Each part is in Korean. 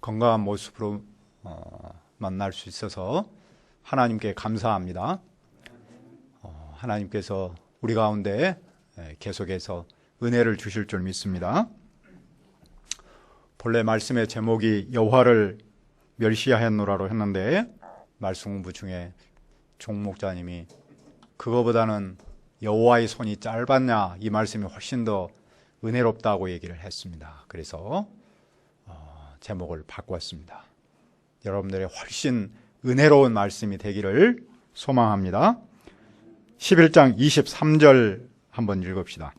건강한 모습으로 만날 수 있어서 하나님께 감사합니다. 하나님께서 우리 가운데 계속해서 은혜를 주실 줄 믿습니다. 본래 말씀의 제목이 여호와를 멸시하였노라로 했는데 말씀 공부 중에 종 목자님이 그거보다는 여호와의 손이 짧았냐 이 말씀이 훨씬 더 은혜롭다고 얘기를 했습니다. 그래서 제목을 바꾸었습니다. 여러분들의 훨씬 은혜로운 말씀이 되기를 소망합니다. 11장 23절 한번 읽읍시다.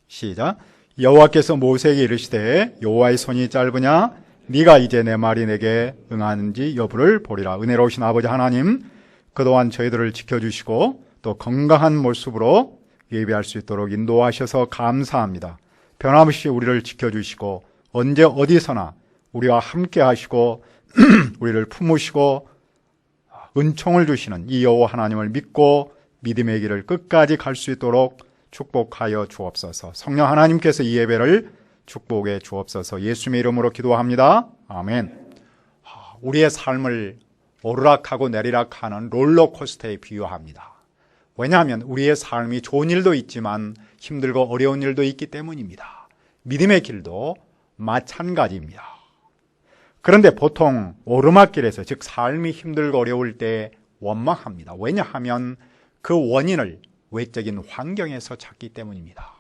시작. 여호와께서 모세에게 이르시되 여호와의 손이 짧으냐 네가 이제 내 말이 내게 응하는지 여부를 보리라. 은혜로우신 아버지 하나님, 그동안 저희들을 지켜주시고 또 건강한 모습으로 예배할 수 있도록 인도하셔서 감사합니다. 변함없이 우리를 지켜주시고 언제 어디서나 우리와 함께 하시고 우리를 품으시고 은총을 주시는 이 여호와 하나님을 믿고 믿음의 길을 끝까지 갈 수 있도록 축복하여 주옵소서. 성령 하나님께서 이 예배를 축복해 주옵소서. 예수님의 이름으로 기도합니다. 아멘. 우리의 삶을 오르락하고 내리락하는 롤러코스터에 비유합니다. 왜냐하면 우리의 삶이 좋은 일도 있지만 힘들고 어려운 일도 있기 때문입니다. 믿음의 길도 마찬가지입니다. 그런데 보통 오르막길에서, 즉 삶이 힘들고 어려울 때 원망합니다. 왜냐하면 그 원인을 외적인 환경에서 찾기 때문입니다.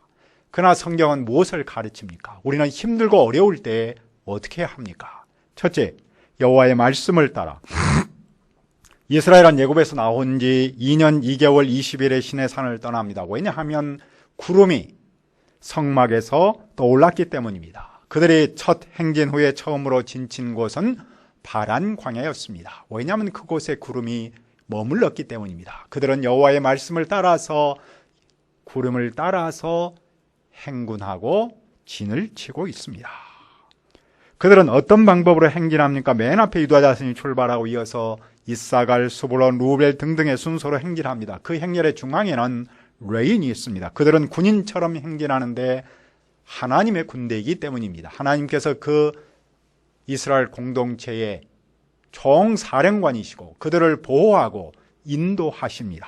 그러나 성경은 무엇을 가르칩니까? 우리는 힘들고 어려울 때 어떻게 해야 합니까? 첫째, 여호와의 말씀을 따라 이스라엘은 애굽에서 나온 지 2년 2개월 20일에 시내산을 떠납니다. 왜냐하면 구름이 성막에서 떠올랐기 때문입니다. 그들이 첫 행진 후에 처음으로 진친 곳은 파란 광야였습니다. 왜냐하면 그곳에 구름이 머물렀기 때문입니다. 그들은 여호와의 말씀을 따라서 구름을 따라서 행군하고 진을 치고 있습니다. 그들은 어떤 방법으로 행진합니까? 맨 앞에 유다 자손이 출발하고 이어서 이사갈, 스불론, 루벨 등등의 순서로 행진합니다. 그 행렬의 중앙에는 레인이 있습니다. 그들은 군인처럼 행진하는데 하나님의 군대이기 때문입니다. 하나님께서 그 이스라엘 공동체의 총사령관이시고 그들을 보호하고 인도하십니다.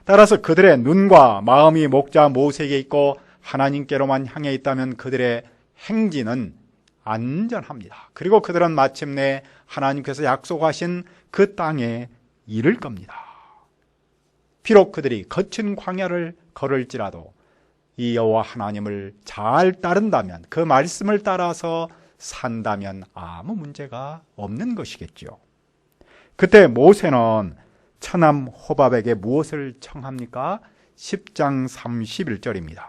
따라서 그들의 눈과 마음이 목자 모세에게 있고 하나님께로만 향해 있다면 그들의 행진은 안전합니다. 그리고 그들은 마침내 하나님께서 약속하신 그 땅에 이를 겁니다. 비록 그들이 거친 광야를 걸을지라도 이 여호와 하나님을 잘 따른다면, 그 말씀을 따라서 산다면 아무 문제가 없는 것이겠죠. 그때 모세는 처남 호밥에게 무엇을 청합니까? 10장 31절입니다.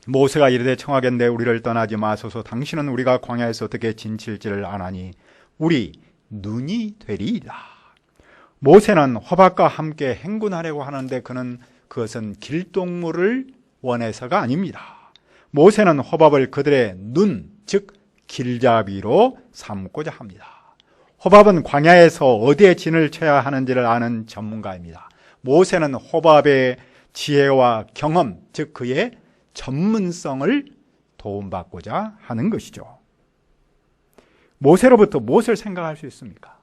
모세가 이르되 청하건대 우리를 떠나지 마소서. 당신은 우리가 광야에서 어떻게 진칠지를 아나니 우리 눈이 되리이다. 모세는 호밥과 함께 행군하려고 하는데 그것은 길동무를 원해서가 아닙니다. 모세는 호밥을 그들의 눈, 즉 길잡이로 삼고자 합니다. 호밥은 광야에서 어디에 진을 쳐야 하는지를 아는 전문가입니다. 모세는 호밥의 지혜와 경험, 즉 그의 전문성을 도움받고자 하는 것이죠. 모세로부터 무엇을 생각할 수 있습니까?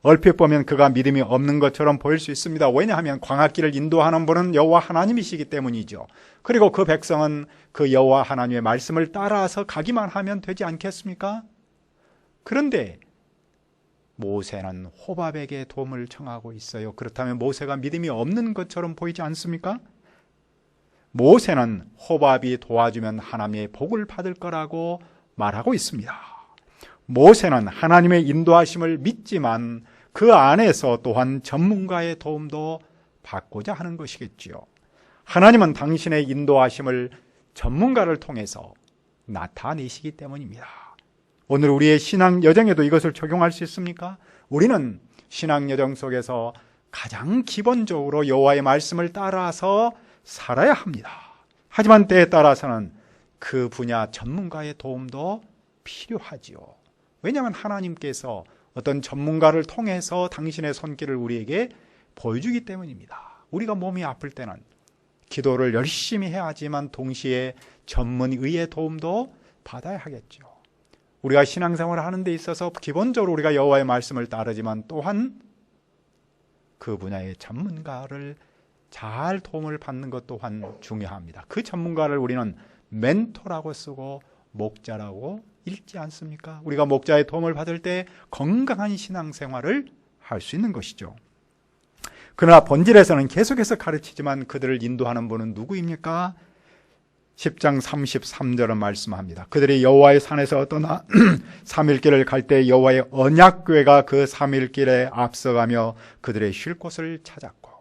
얼핏 보면 그가 믿음이 없는 것처럼 보일 수 있습니다. 왜냐하면 광야길을 인도하는 분은 여호와 하나님이시기 때문이죠. 그리고 그 백성은 그 여호와 하나님의 말씀을 따라서 가기만 하면 되지 않겠습니까? 그런데 모세는 호밥에게 도움을 청하고 있어요. 그렇다면 모세가 믿음이 없는 것처럼 보이지 않습니까? 모세는 호밥이 도와주면 하나님의 복을 받을 거라고 말하고 있습니다. 모세는 하나님의 인도하심을 믿지만 그 안에서 또한 전문가의 도움도 받고자 하는 것이겠지요. 하나님은 당신의 인도하심을 전문가를 통해서 나타내시기 때문입니다. 오늘 우리의 신앙 여정에도 이것을 적용할 수 있습니까? 우리는 신앙 여정 속에서 가장 기본적으로 여호와의 말씀을 따라서 살아야 합니다. 하지만 때에 따라서는 그 분야 전문가의 도움도 필요하지요. 왜냐하면 하나님께서 어떤 전문가를 통해서 당신의 손길을 우리에게 보여주기 때문입니다. 우리가 몸이 아플 때는 기도를 열심히 해야 하지만 동시에 전문의의 도움도 받아야 하겠죠. 우리가 신앙생활을 하는 데 있어서 기본적으로 우리가 여호와의 말씀을 따르지만 또한 그 분야의 전문가를 잘 도움을 받는 것 또한 중요합니다. 그 전문가를 우리는 멘토라고 쓰고 목자라고 읽지 않습니까? 우리가 목자의 도움을 받을 때 건강한 신앙생활을 할 수 있는 것이죠. 그러나 본질에서는 계속해서 가르치지만 그들을 인도하는 분은 누구입니까? 10장 33절은 말씀합니다. 그들이 여호와의 산에서 떠나 3일길을 갈 때 여호와의 언약궤가 그 3일길에 앞서가며 그들의 쉴 곳을 찾았고,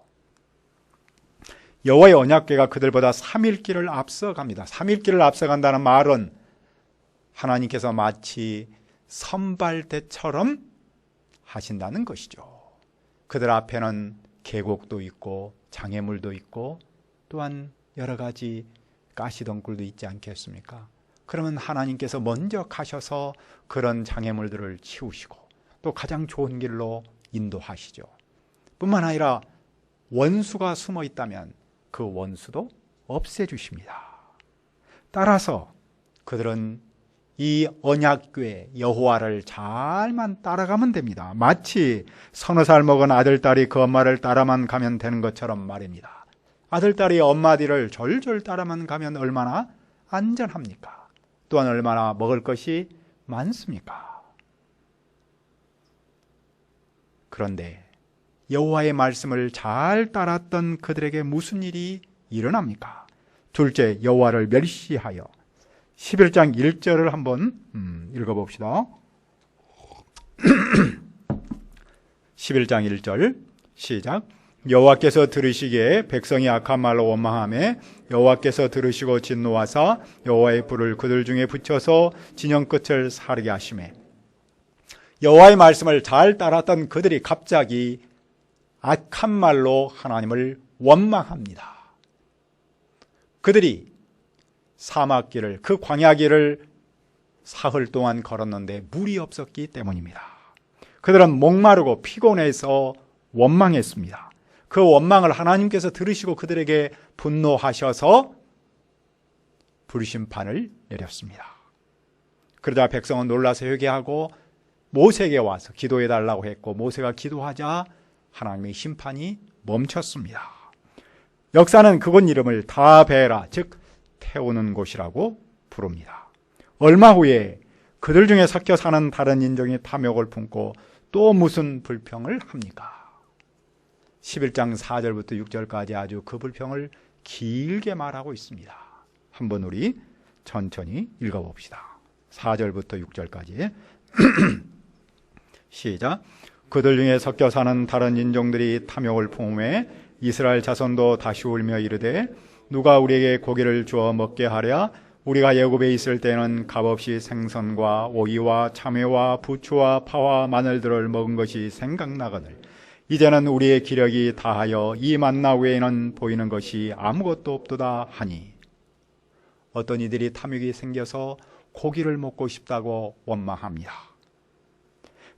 여호와의 언약궤가 그들보다 3일길을 앞서갑니다. 3일길을 앞서간다는 말은 하나님께서 마치 선발대처럼 하신다는 것이죠. 그들 앞에는 계곡도 있고 장애물도 있고 또한 여러 가지 가시덩굴도 있지 않겠습니까? 그러면 하나님께서 먼저 가셔서 그런 장애물들을 치우시고 또 가장 좋은 길로 인도하시죠. 뿐만 아니라 원수가 숨어 있다면 그 원수도 없애주십니다. 따라서 그들은 이 언약궤 여호와를 잘만 따라가면 됩니다. 마치 서너 살 먹은 아들딸이 그 엄마를 따라만 가면 되는 것처럼 말입니다. 아들딸이 엄마 뒤를 졸졸 따라만 가면 얼마나 안전합니까? 또한 얼마나 먹을 것이 많습니까? 그런데 여호와의 말씀을 잘 따랐던 그들에게 무슨 일이 일어납니까? 둘째, 여호와를 멸시하여 11장 1절을 한번 읽어봅시다. 11장 1절 시작. 여호와께서 들으시기에 백성이 악한 말로 원망하며 여호와께서 들으시고 진노하사 여호와의 불을 그들 중에 붙여서 진영 끝을 사르게 하시매, 여호와의 말씀을 잘 따랐던 그들이 갑자기 악한 말로 하나님을 원망합니다. 그들이 사막길을, 그 광야길을 사흘 동안 걸었는데 물이 없었기 때문입니다. 그들은 목마르고 피곤해서 원망했습니다. 그 원망을 하나님께서 들으시고 그들에게 분노하셔서 불심판을 내렸습니다. 그러자 백성은 놀라서 회개하고 모세에게 와서 기도해달라고 했고, 모세가 기도하자 하나님의 심판이 멈췄습니다. 역사는 그곳 이름을 다베라, 즉 태우는 곳이라고 부릅니다. 얼마 후에 그들 중에 섞여 사는 다른 인종이 탐욕을 품고 또 무슨 불평을 합니까? 11장 4절부터 6절까지 아주 그 불평을 길게 말하고 있습니다. 한번 우리 천천히 읽어봅시다. 4절부터 6절까지 시작. 그들 중에 섞여 사는 다른 인종들이 탐욕을 품음에 이스라엘 자손도 다시 울며 이르되, 누가 우리에게 고기를 주어 먹게 하랴? 우리가 애굽에 있을 때는 값없이 생선과 오이와 참외와 부추와 파와 마늘들을 먹은 것이 생각나거늘 이제는 우리의 기력이 다하여 이 만나 외에는 보이는 것이 아무것도 없도다 하니. 어떤 이들이 탐욕이 생겨서 고기를 먹고 싶다고 원망합니다.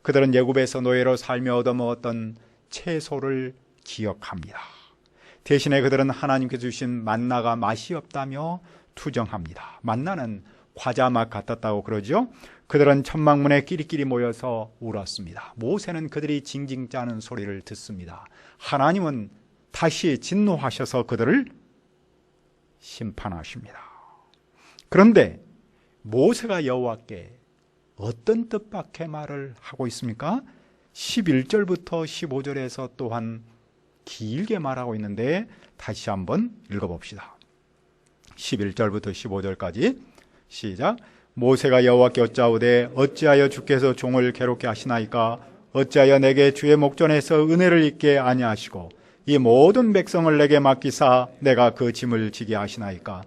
그들은 애굽에서 노예로 살며 얻어먹었던 채소를 기억합니다. 대신에 그들은 하나님께서 주신 만나가 맛이 없다며 투정합니다. 만나는 과자 맛 같았다고 그러죠. 그들은 천막문에 끼리끼리 모여서 울었습니다. 모세는 그들이 징징 짜는 소리를 듣습니다. 하나님은 다시 진노하셔서 그들을 심판하십니다. 그런데 모세가 여호와께 어떤 뜻밖의 말을 하고 있습니까? 11절부터 15절에서 또한 길게 말하고 있는데 다시 한번 읽어봅시다. 11절부터 15절까지 시작. 모세가 여호와께 여짜오되 어찌하여 주께서 종을 괴롭게 하시나이까? 어찌하여 내게 주의 목전에서 은혜를 입게 아니하시고 이 모든 백성을 내게 맡기사 내가 그 짐을 지게 하시나이까?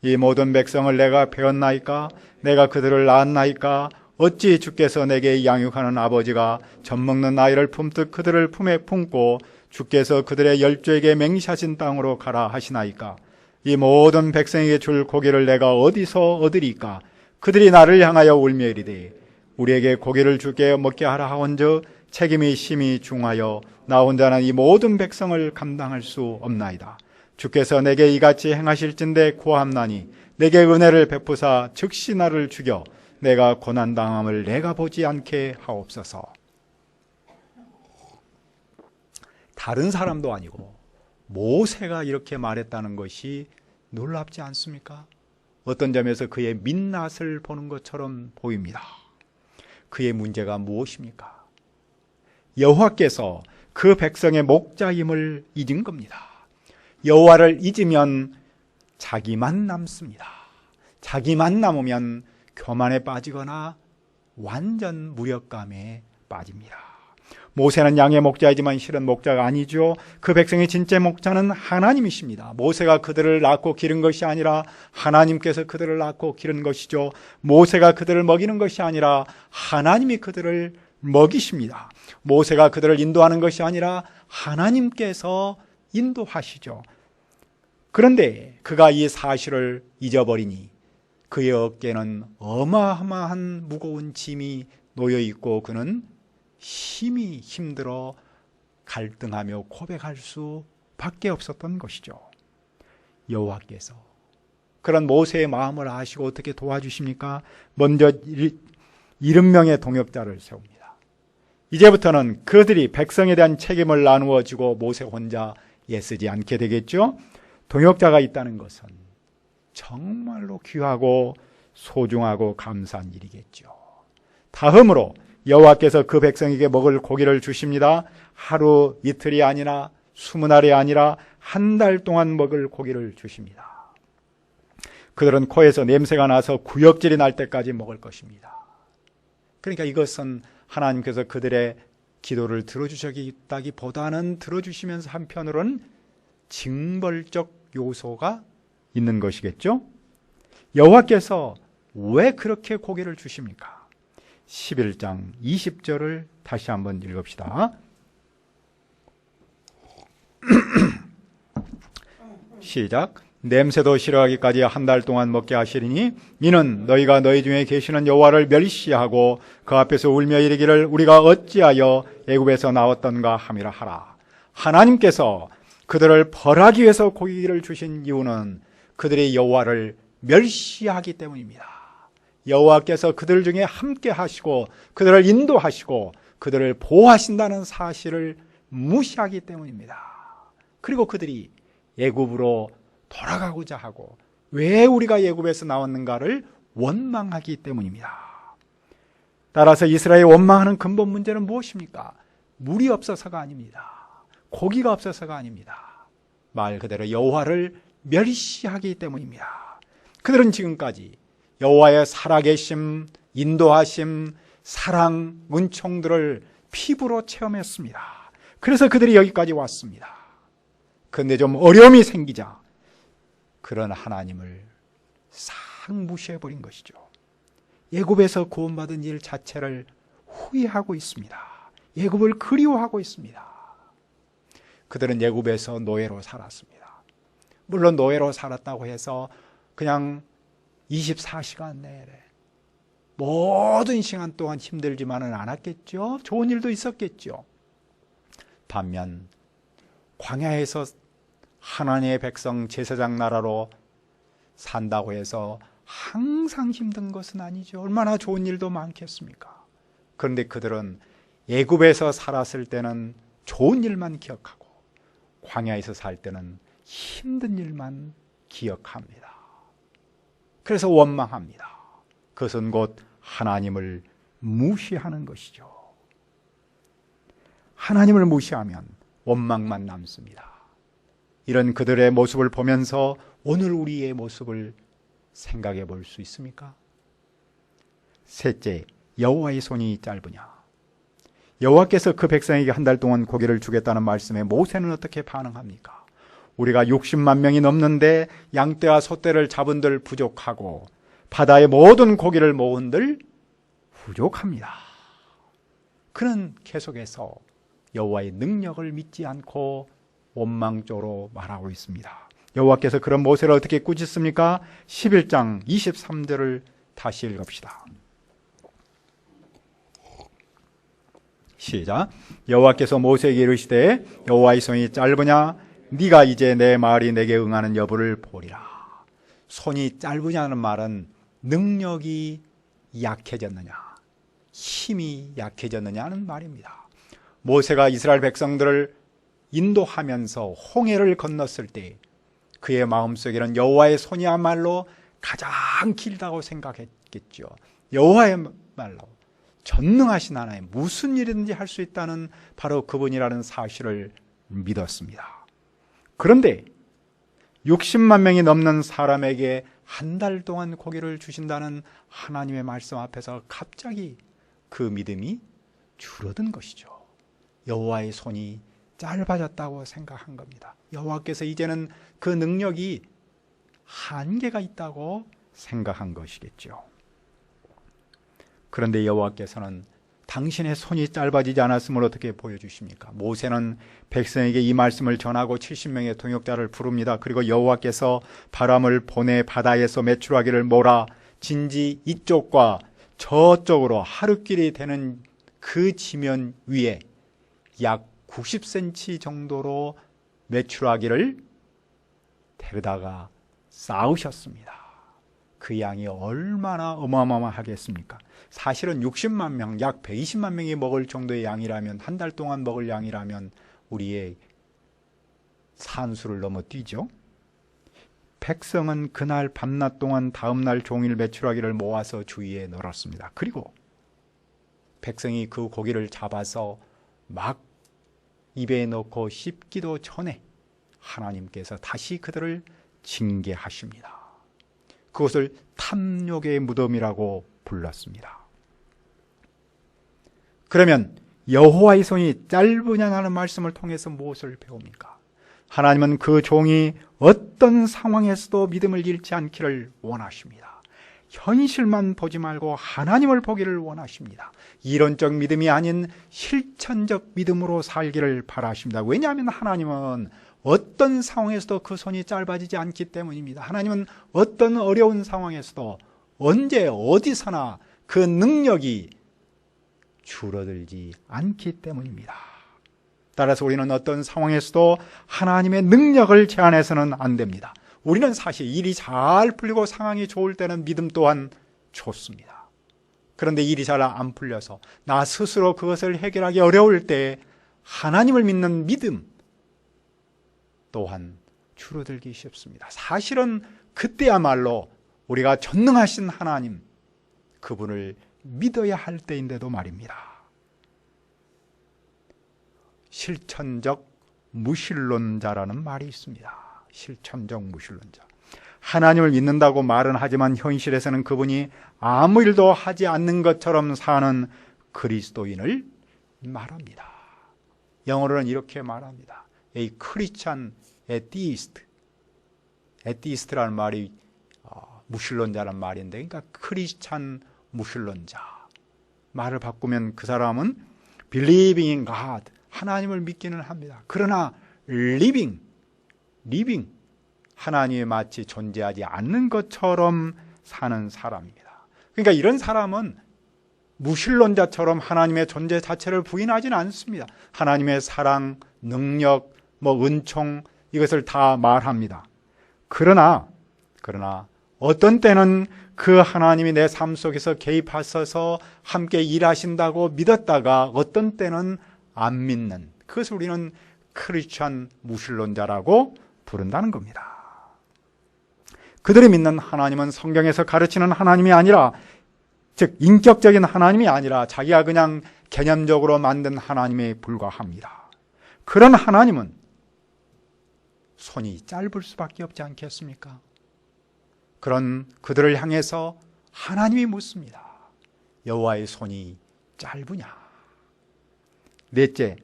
이 모든 백성을 내가 배웠나이까? 내가 그들을 낳았나이까? 어찌 주께서 내게 양육하는 아버지가 젖먹는 아이를 품듯 그들을 품에 품고 주께서 그들의 열조에게 맹세하신 땅으로 가라 하시나이까? 이 모든 백성에게 줄 고기를 내가 어디서 얻으리까? 그들이 나를 향하여 울며 이르되 우리에게 고기를 주게 먹게 하라 하온즉 책임이 심히 중하여 나 혼자는 이 모든 백성을 감당할 수 없나이다. 주께서 내게 이같이 행하실진대 고함나니 내게 은혜를 베푸사 즉시 나를 죽여 내가 고난당함을 내가 보지 않게 하옵소서. 다른 사람도 아니고 모세가 이렇게 말했다는 것이 놀랍지 않습니까? 어떤 점에서 그의 민낯을 보는 것처럼 보입니다. 그의 문제가 무엇입니까? 여호와께서 그 백성의 목자임을 잊은 겁니다. 여호와를 잊으면 자기만 남습니다. 자기만 남으면 교만에 빠지거나 완전 무력감에 빠집니다. 모세는 양의 목자이지만 실은 목자가 아니죠. 그 백성의 진짜 목자는 하나님이십니다. 모세가 그들을 낳고 기른 것이 아니라 하나님께서 그들을 낳고 기른 것이죠. 모세가 그들을 먹이는 것이 아니라 하나님이 그들을 먹이십니다. 모세가 그들을 인도하는 것이 아니라 하나님께서 인도하시죠. 그런데 그가 이 사실을 잊어버리니 그의 어깨는 어마어마한 무거운 짐이 놓여 있고 그는 심히 힘들어 갈등하며 고백할 수밖에 없었던 것이죠. 여호와께서 그런 모세의 마음을 아시고 어떻게 도와주십니까? 먼저 70명의 동역자를 세웁니다. 이제부터는 그들이 백성에 대한 책임을 나누어 주고 모세 혼자 애쓰지 않게 되겠죠. 동역자가 있다는 것은 정말로 귀하고 소중하고 감사한 일이겠죠. 다음으로 여호와께서 그 백성에게 먹을 고기를 주십니다. 하루 이틀이 아니라 20날이 아니라 한 달 동안 먹을 고기를 주십니다. 그들은 코에서 냄새가 나서 구역질이 날 때까지 먹을 것입니다. 그러니까 이것은 하나님께서 그들의 기도를 들어주셨다기보다는 들어주시면서 한편으로는 징벌적 요소가 있는 것이겠죠. 여호와께서 왜 그렇게 고기를 주십니까? 11장 20절을 다시 한번 읽읍시다. 시작. 냄새도 싫어하기까지 한 달 동안 먹게 하시리니 이는 너희가 너희 중에 계시는 여호와를 멸시하고 그 앞에서 울며 이르기를 우리가 어찌하여 애굽에서 나왔던가 함이라 하라. 하나님께서 그들을 벌하기 위해서 고기를 주신 이유는 그들이 여호와를 멸시하기 때문입니다. 여호와께서 그들 중에 함께 하시고 그들을 인도하시고 그들을 보호하신다는 사실을 무시하기 때문입니다. 그리고 그들이 애굽으로 돌아가고자 하고 왜 우리가 애굽에서 나왔는가를 원망하기 때문입니다. 따라서 이스라엘이 원망하는 근본 문제는 무엇입니까? 물이 없어서가 아닙니다. 고기가 없어서가 아닙니다. 말 그대로 여호와를 멸시하기 때문입니다. 그들은 지금까지 여호와의 살아계심, 인도하심, 사랑, 은총들을 피부로 체험했습니다. 그래서 그들이 여기까지 왔습니다. 그런데 좀 어려움이 생기자 그런 하나님을 싹 무시해버린 것이죠. 애굽에서 구원받은 일 자체를 후회하고 있습니다. 애굽을 그리워하고 있습니다. 그들은 애굽에서 노예로 살았습니다. 물론 노예로 살았다고 해서 그냥 24시간 내내 모든 시간 동안 힘들지만은 않았겠죠. 좋은 일도 있었겠죠. 반면 광야에서 하나님의 백성 제사장 나라로 산다고 해서 항상 힘든 것은 아니죠. 얼마나 좋은 일도 많겠습니까? 그런데 그들은 애굽에서 살았을 때는 좋은 일만 기억하고 광야에서 살 때는 힘든 일만 기억합니다. 그래서 원망합니다. 그것은 곧 하나님을 무시하는 것이죠. 하나님을 무시하면 원망만 남습니다. 이런 그들의 모습을 보면서 오늘 우리의 모습을 생각해 볼 수 있습니까? 셋째, 여호와의 손이 짧으냐? 여호와께서 그 백성에게 한 달 동안 고기를 주겠다는 말씀에 모세는 어떻게 반응합니까? 우리가 60만 명이 넘는데 양떼와 소떼를 잡은들 부족하고 바다의 모든 고기를 모은들 부족합니다. 그는 계속해서 여호와의 능력을 믿지 않고 원망적으로 말하고 있습니다. 여호와께서 그런 모세를 어떻게 꾸짖습니까? 11장 23절을 다시 읽읍시다. 시작. 여호와께서 모세에게 이르시되 여호와의 손이 짧으냐? 네가 이제 내 말이 내게 응하는 여부를 보리라. 손이 짧으냐는 말은 능력이 약해졌느냐, 힘이 약해졌느냐는 말입니다. 모세가 이스라엘 백성들을 인도하면서 홍해를 건넜을 때 그의 마음속에는 여호와의 손이야말로 가장 길다고 생각했겠죠. 여호와야말로 전능하신 하나님, 무슨 일이든지 할 수 있다는 바로 그분이라는 사실을 믿었습니다. 그런데 60만 명이 넘는 사람에게 한 달 동안 고기를 주신다는 하나님의 말씀 앞에서 갑자기 그 믿음이 줄어든 것이죠. 여호와의 손이 짧아졌다고 생각한 겁니다. 여호와께서 이제는 그 능력이 한계가 있다고 생각한 것이겠죠. 그런데 여호와께서는 당신의 손이 짧아지지 않았음을 어떻게 보여주십니까? 모세는 백성에게 이 말씀을 전하고 70명의 동역자를 부릅니다. 그리고 여호와께서 바람을 보내 바다에서 메추라기를 몰아 진지 이쪽과 저쪽으로 하루길이 되는 그 지면 위에 약 90cm 정도로 메추라기를 데려다가 쌓으셨습니다. 그 양이 얼마나 어마어마하겠습니까? 사실은 60만 명, 약 120만 명이 먹을 정도의 양이라면, 한 달 동안 먹을 양이라면 우리의 산수를 넘어뛰죠. 백성은 그날 밤낮 동안 다음날 종일 메추라기를 모아서 주위에 널었습니다. 그리고 백성이 그 고기를 잡아서 막 입에 넣고 씹기도 전에 하나님께서 다시 그들을 징계하십니다. 그것을 탐욕의 무덤이라고 불렀습니다. 그러면 여호와의 손이 짧으냐는 말씀을 통해서 무엇을 배웁니까? 하나님은 그 종이 어떤 상황에서도 믿음을 잃지 않기를 원하십니다. 현실만 보지 말고 하나님을 보기를 원하십니다. 이론적 믿음이 아닌 실천적 믿음으로 살기를 바라십니다. 왜냐하면 하나님은 어떤 상황에서도 그 손이 짧아지지 않기 때문입니다. 하나님은 어떤 어려운 상황에서도 언제 어디서나 그 능력이 줄어들지 않기 때문입니다. 따라서 우리는 어떤 상황에서도 하나님의 능력을 제한해서는 안 됩니다. 우리는 사실 일이 잘 풀리고 상황이 좋을 때는 믿음 또한 좋습니다. 그런데 일이 잘 안 풀려서 나 스스로 그것을 해결하기 어려울 때 하나님을 믿는 믿음 또한 줄어들기 쉽습니다. 사실은 그때야말로 우리가 전능하신 하나님, 그분을 믿어야 할 때인데도 말입니다. 실천적 무신론자라는 말이 있습니다. 실천적 무신론자. 하나님을 믿는다고 말은 하지만 현실에서는 그분이 아무 일도 하지 않는 것처럼 사는 그리스도인을 말합니다. 영어로는 이렇게 말합니다. A Christian atheist. atheist라는 말이 무신론자라는 말인데, 그러니까 크리스찬 무신론자. 말을 바꾸면 그 사람은 believing in God, 하나님을 믿기는 합니다. 그러나 living, 하나님이 마치 존재하지 않는 것처럼 사는 사람입니다. 그러니까 이런 사람은 무신론자처럼 하나님의 존재 자체를 부인하지는 않습니다. 하나님의 사랑, 능력, 은총, 이것을 다 말합니다. 그러나 어떤 때는 그 하나님이 내 삶 속에서 개입하셔서 함께 일하신다고 믿었다가 어떤 때는 안 믿는, 그것을 우리는 크리스찬 무신론자라고 부른다는 겁니다. 그들이 믿는 하나님은 성경에서 가르치는 하나님이 아니라, 즉 인격적인 하나님이 아니라 자기가 그냥 개념적으로 만든 하나님에 불과합니다. 그런 하나님은 손이 짧을 수밖에 없지 않겠습니까? 그런 그들을 향해서 하나님이 묻습니다. 여호와의 손이 짧으냐? 넷째,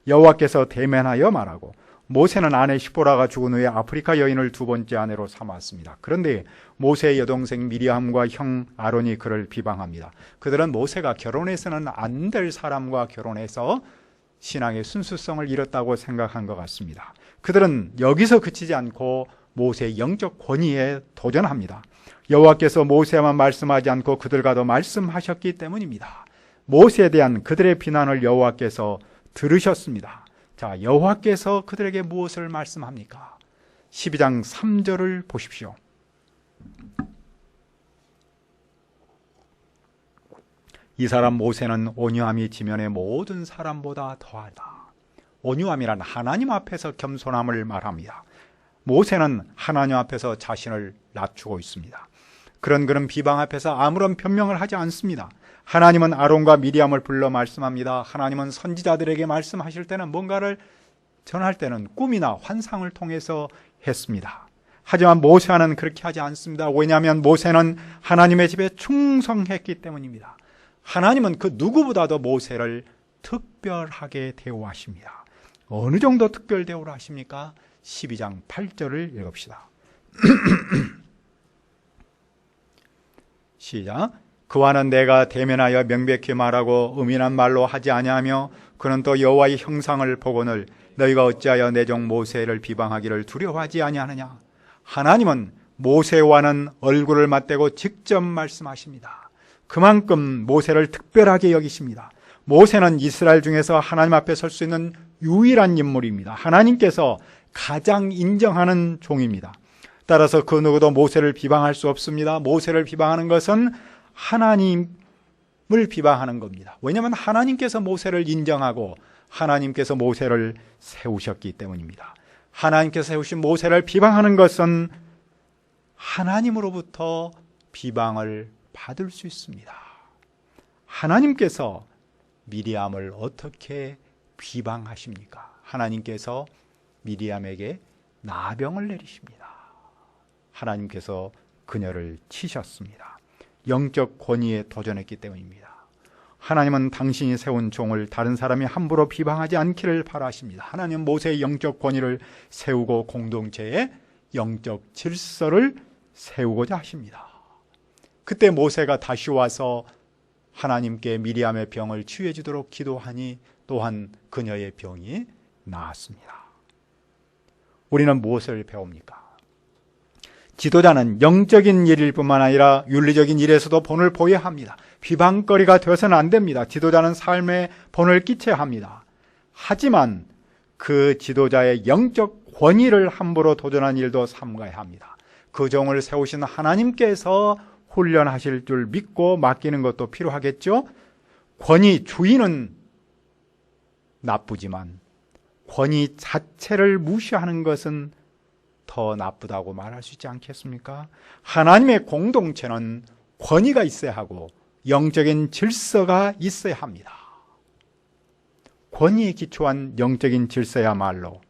여호와께서 대면하여 말하고, 모세는 아내 시보라가 죽은 후에 아프리카 여인을 두 번째 아내로 삼았습니다. 그런데 모세의 여동생 미리암과 형 아론이 그를 비방합니다. 그들은 모세가 결혼해서는 안 될 사람과 결혼해서 신앙의 순수성을 잃었다고 생각한 것 같습니다. 그들은 여기서 그치지 않고 모세의 영적 권위에 도전합니다. 여호와께서 모세만 말씀하지 않고 그들과도 말씀하셨기 때문입니다. 모세에 대한 그들의 비난을 여호와께서 들으셨습니다. 자, 여호와께서 그들에게 무엇을 말씀합니까? 12장 3절을 보십시오. 이 사람 모세는 온유함이 지면의 모든 사람보다 더하다. 온유함이란 하나님 앞에서 겸손함을 말합니다. 모세는 하나님 앞에서 자신을 낮추고 있습니다. 그런 비방 앞에서 아무런 변명을 하지 않습니다. 하나님은 아론과 미리암을 불러 말씀합니다. 하나님은 선지자들에게 말씀하실 때는 뭔가를 전할 때는 꿈이나 환상을 통해서 했습니다. 하지만 모세는 그렇게 하지 않습니다. 왜냐하면 모세는 하나님의 집에 충성했기 때문입니다. 하나님은 그 누구보다도 모세를 특별하게 대우하십니다. 어느 정도 특별 대우를 하십니까? 12장 8절을 읽읍시다. 시작. 그와는 내가 대면하여 명백히 말하고 의민한 말로 하지 아니하며 그는 또 여호와의 형상을 보거늘 너희가 어찌하여 내 종 모세를 비방하기를 두려워하지 아니하느냐. 하나님은 모세와는 얼굴을 맞대고 직접 말씀하십니다. 그만큼 모세를 특별하게 여기십니다. 모세는 이스라엘 중에서 하나님 앞에 설 수 있는 유일한 인물입니다. 하나님께서 가장 인정하는 종입니다. 따라서 그 누구도 모세를 비방할 수 없습니다. 모세를 비방하는 것은 하나님을 비방하는 겁니다. 왜냐하면 하나님께서 모세를 인정하고 하나님께서 모세를 세우셨기 때문입니다. 하나님께서 세우신 모세를 비방하는 것은 하나님으로부터 비방을 받을 수 있습니다. 하나님께서 미리암을 어떻게 비방하십니까? 하나님께서 미리암에게 나병을 내리십니다. 하나님께서 그녀를 치셨습니다. 영적 권위에 도전했기 때문입니다. 하나님은 당신이 세운 종을 다른 사람이 함부로 비방하지 않기를 바라십니다. 하나님은 모세의 영적 권위를 세우고 공동체의 영적 질서를 세우고자 하십니다. 그때 모세가 다시 와서 하나님께 미리암의 병을 치유해 주도록 기도하니 또한 그녀의 병이 나았습니다. 우리는 무엇을 배웁니까? 지도자는 영적인 일일 뿐만 아니라 윤리적인 일에서도 본을 보여야 합니다. 비방거리가 되어서는 안 됩니다. 지도자는 삶에 본을 끼쳐야 합니다. 하지만 그 지도자의 영적 권위를 함부로 도전한 일도 삼가야 합니다. 그 종을 세우신 하나님께서 훈련하실 줄 믿고 맡기는 것도 필요하겠죠. 권위 주인은 나쁘지만 권위 자체를 무시하는 것은 더 나쁘다고 말할 수 있지 않겠습니까? 하나님의 공동체는 권위가 있어야 하고 영적인 질서가 있어야 합니다. 권위에 기초한 영적인 질서야말로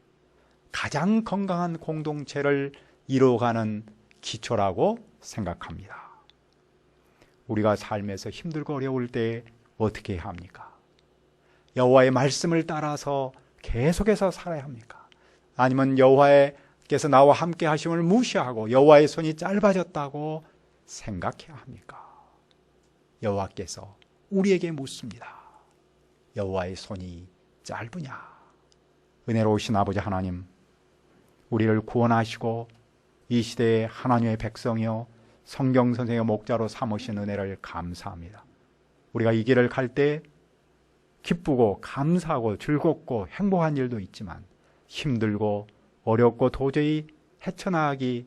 가장 건강한 공동체를 이루어가는 기초라고 생각합니다. 우리가 삶에서 힘들고 어려울 때 어떻게 해야 합니까? 여호와의 말씀을 따라서 계속해서 살아야 합니까? 아니면 여호와께서 나와 함께 하심을 무시하고 여호와의 손이 짧아졌다고 생각해야 합니까? 여호와께서 우리에게 묻습니다. 여호와의 손이 짧으냐? 은혜로우신 아버지 하나님, 우리를 구원하시고 이 시대의 하나님의 백성이요 성경 선생의 목자로 삼으신 은혜를 감사합니다. 우리가 이 길을 갈 때 기쁘고 감사하고 즐겁고 행복한 일도 있지만 힘들고 어렵고 도저히 헤쳐나가기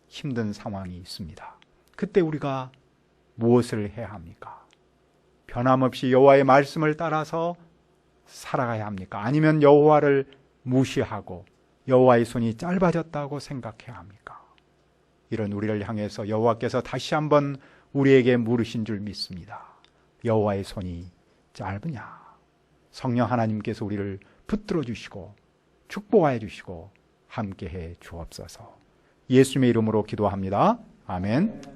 힘든 상황이 있습니다. 그때 우리가 무엇을 해야 합니까? 변함없이 여호와의 말씀을 따라서 살아가야 합니까? 아니면 여호와를 무시하고 여호와의 손이 짧아졌다고 생각해야 합니까? 이런 우리를 향해서 여호와께서 다시 한번 우리에게 물으신 줄 믿습니다. 여호와의 손이 짧으냐? 성령 하나님께서 우리를 붙들어 주시고 축복하여 주시고 함께해 주옵소서. 예수님의 이름으로 기도합니다. 아멘.